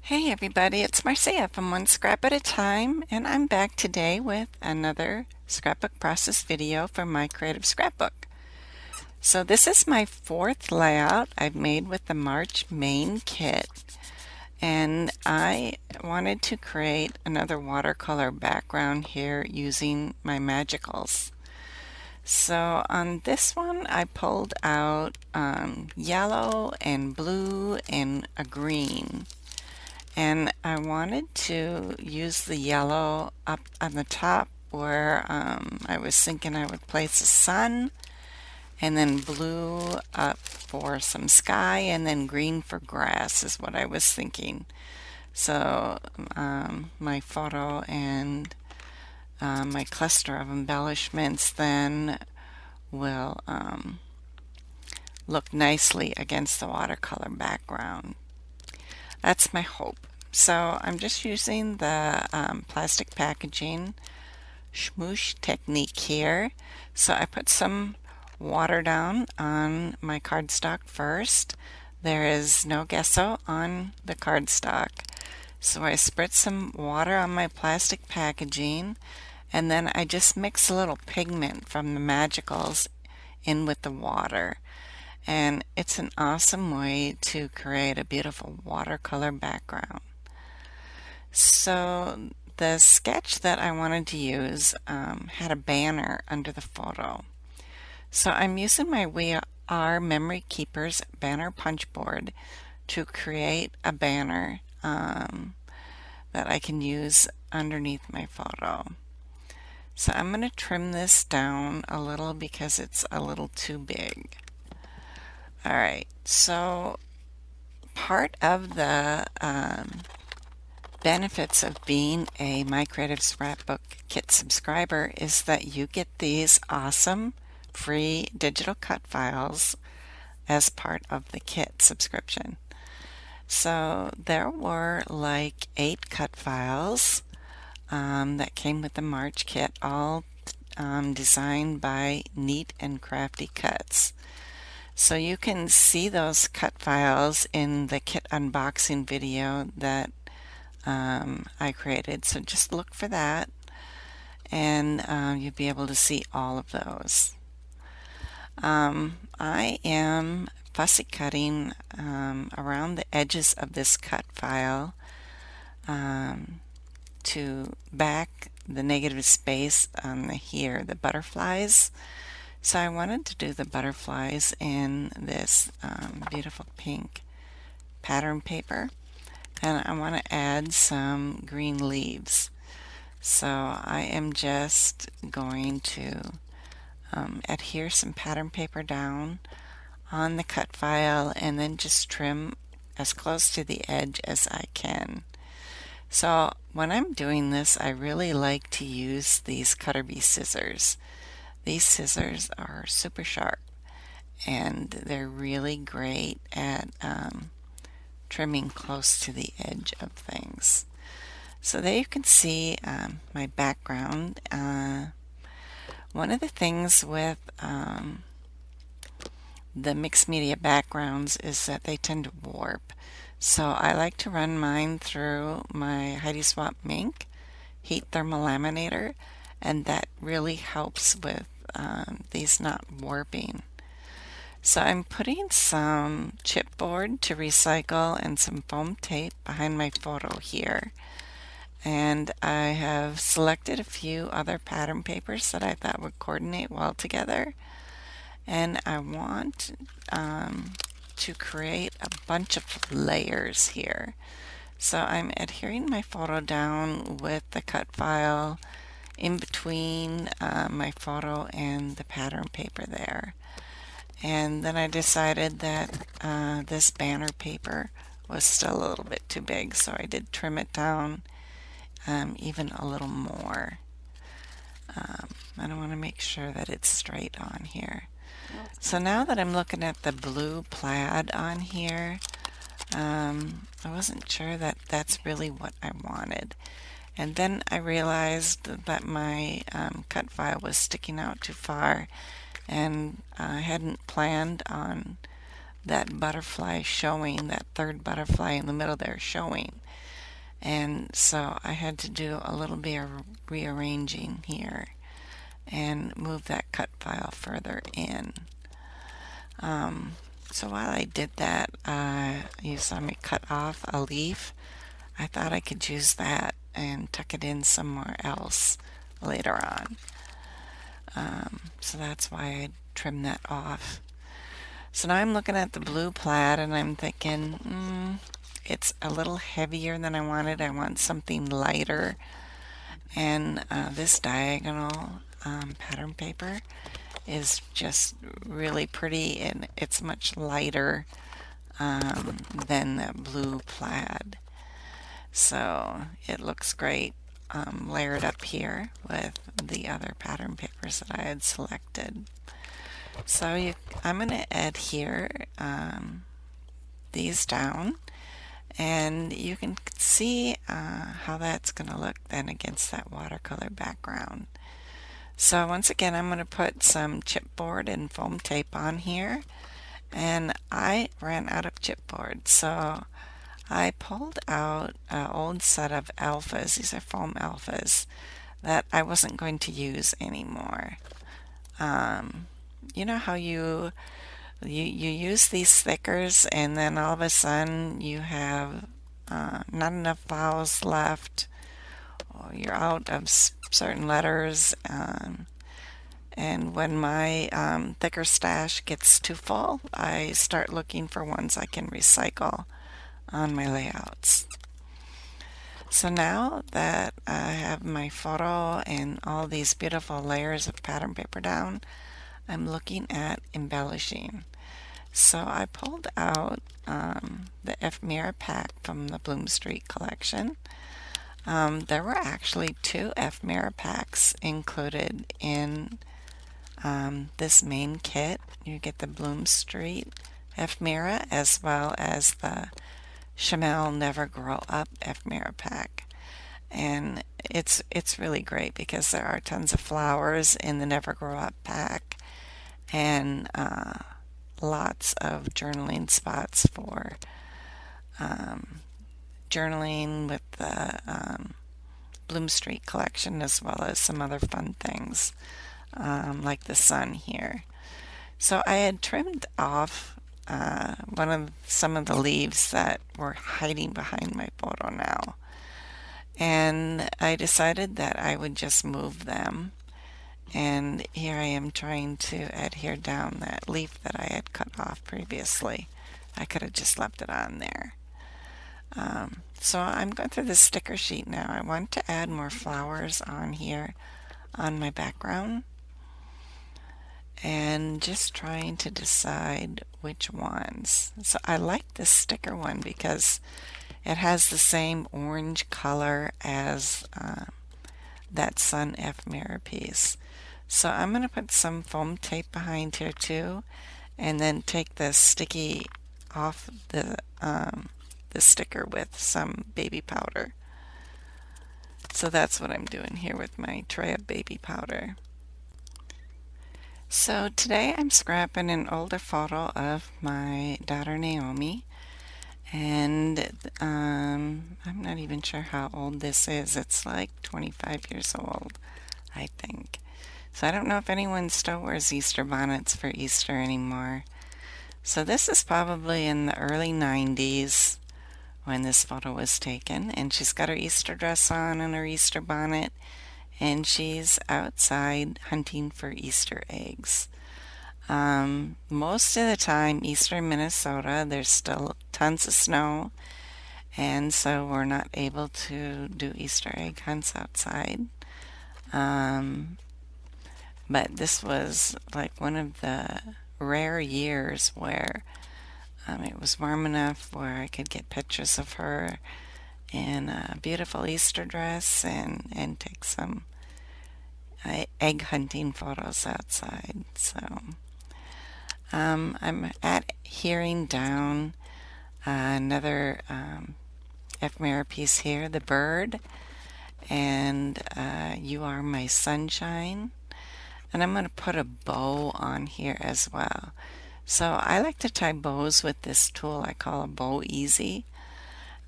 Hey everybody, it's Marcia from One Scrap at a Time, and I'm back today with another scrapbook process video for My Creative Scrapbook. So this is my fourth layout I've made with the March Main kit, and I wanted to create another watercolor background here using my magicals. So on this one I pulled out yellow and blue and a green. And I wanted to use the yellow up on the top where I was thinking I would place the sun, and then blue up for some sky, and then green for grass is what I was thinking. So my photo and my cluster of embellishments then will look nicely against the watercolor background. That's my hope. So I'm just using the plastic packaging smoosh technique here. So I put some water down on my cardstock first. There is no gesso on the cardstock. So I spritz some water on my plastic packaging, and then I just mix a little pigment from the Magicals in with the water. And it's an awesome way to create a beautiful watercolor background. So the sketch that I wanted to use had a banner under the photo. So I'm using my We Are Memory Keepers banner punch board to create a banner that I can use underneath my photo. So I'm going to trim this down a little because it's a little too big. Alright, so part of the benefits of being a My Creative Scrapbook Kit subscriber is that you get these awesome free digital cut files as part of the kit subscription. So there were like 8 cut files that came with the March kit, all designed by Neat and Crafty Cutz. So you can see those cut files in the kit unboxing video that I created. So just look for that, and you'll be able to see all of those. I am fussy cutting around the edges of this cut file to back the negative space on the butterflies. So I wanted to do the butterflies in this beautiful pink pattern paper, and I want to add some green leaves. So I am just going to adhere some pattern paper down on the cut file and then just trim as close to the edge as I can. So when I'm doing this, I really like to use these Cutter Bee scissors. These scissors are super sharp, and they're really great at trimming close to the edge of things. So there you can see my background. One of the things with the mixed media backgrounds is that they tend to warp. So I like to run mine through my Heidi Swapp Mink heat thermal laminator, and that really helps with these not warping. So I'm putting some chipboard to recycle and some foam tape behind my photo here. And I have selected a few other pattern papers that I thought would coordinate well together. And I want to create a bunch of layers here. So I'm adhering my photo down with the cut file in between my photo and the pattern paper there. And then I decided that this banner paper was still a little bit too big, so I did trim it down even a little more. I want to make sure that it's straight on here. So now that I'm looking at the blue plaid on here, I wasn't sure that that's really what I wanted. And then I realized that my cut file was sticking out too far, and I hadn't planned on that butterfly showing, that third butterfly in the middle there showing. And so I had to do a little bit of rearranging here and move that cut file further in. So while I did that, you saw me cut off a leaf. I thought I could use that and tuck it in somewhere else later on. So that's why I trimmed that off. So now I'm looking at the blue plaid and I'm thinking, it's a little heavier than I wanted. I want something lighter. And this diagonal pattern paper is just really pretty, and it's much lighter than the blue plaid. So it looks great layered up here with the other pattern papers that I had selected. So I'm going to adhere these down, and you can see how that's going to look then against that watercolor background. So once again, I'm going to put some chipboard and foam tape on here, and I ran out of chipboard, so I pulled out an old set of alphas. These are foam alphas that I wasn't going to use anymore. You know how you use these stickers and then all of a sudden you have not enough files left, or you're out of certain letters, and when my thicker stash gets too full, I start looking for ones I can recycle on my layouts. So now that I have my photo and all these beautiful layers of pattern paper down, I'm looking at embellishing. So I pulled out the ephemera pack from the Bloom Street collection. There were actually 2 ephemera packs included in this main kit. You get the Bloom Street ephemera as well as the Chamel Never Grow Up ephemera pack. And it's really great because there are tons of flowers in the Never Grow Up pack, and lots of journaling spots for journaling with the Bloom Street collection, as well as some other fun things like the sun here. So I had trimmed off some of the leaves that were hiding behind my photo now, and I decided that I would just move them. And here I am trying to adhere down that leaf that I had cut off previously. I could have just left it on there. So I'm going through the sticker sheet now. I want to add more flowers on here on my background, and just trying to decide which ones. So I like this sticker one because it has the same orange color as that sun ephemera piece. So I'm going to put some foam tape behind here too, and then take the sticky off the sticker with some baby powder. So that's what I'm doing here with my tray of baby powder. So today I'm scrapping an older photo of my daughter Naomi, and I'm not even sure how old this is. It's like 25 years old, I think. So I don't know if anyone still wears Easter bonnets for Easter anymore. So this is probably in the early 90s when this photo was taken, and she's got her Easter dress on and her Easter bonnet, and she's outside hunting for Easter eggs. Most of the time, eastern Minnesota, there's still tons of snow, and so we're not able to do Easter egg hunts outside. But this was like one of the rare years where it was warm enough where I could get pictures of her in a beautiful Easter dress and take some egg hunting photos outside. So I'm adhering down another ephemera piece here, the bird, and You Are My Sunshine. And I'm going to put a bow on here as well. So I like to tie bows with this tool I call a Bow Easy.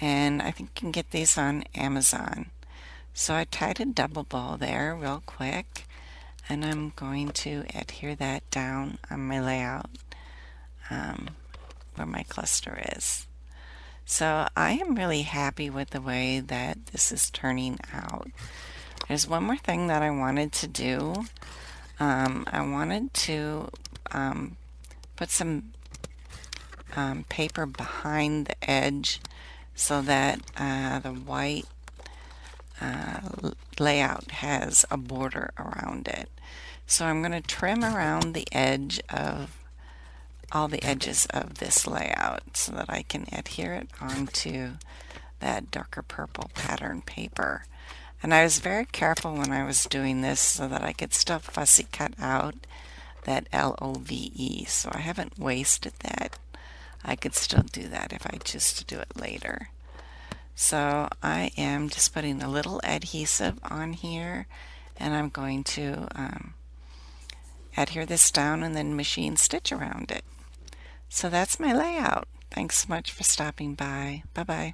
and I think you can get these on Amazon. So I tied a double bow there real quick, and I'm going to adhere that down on my layout where my cluster is. So I am really happy with the way that this is turning out. There's one more thing that I wanted to do. I wanted to put some paper behind the edge so that the white layout has a border around it. So I'm going to trim around the edge of all the edges of this layout so that I can adhere it onto that darker purple pattern paper. And I was very careful when I was doing this so that I could still fussy cut out that LOVE. So I haven't wasted that. I could still do that if I choose to do it later. So I am just putting a little adhesive on here, and I'm going to adhere this down and then machine stitch around it. So that's my layout. Thanks so much for stopping by. Bye bye.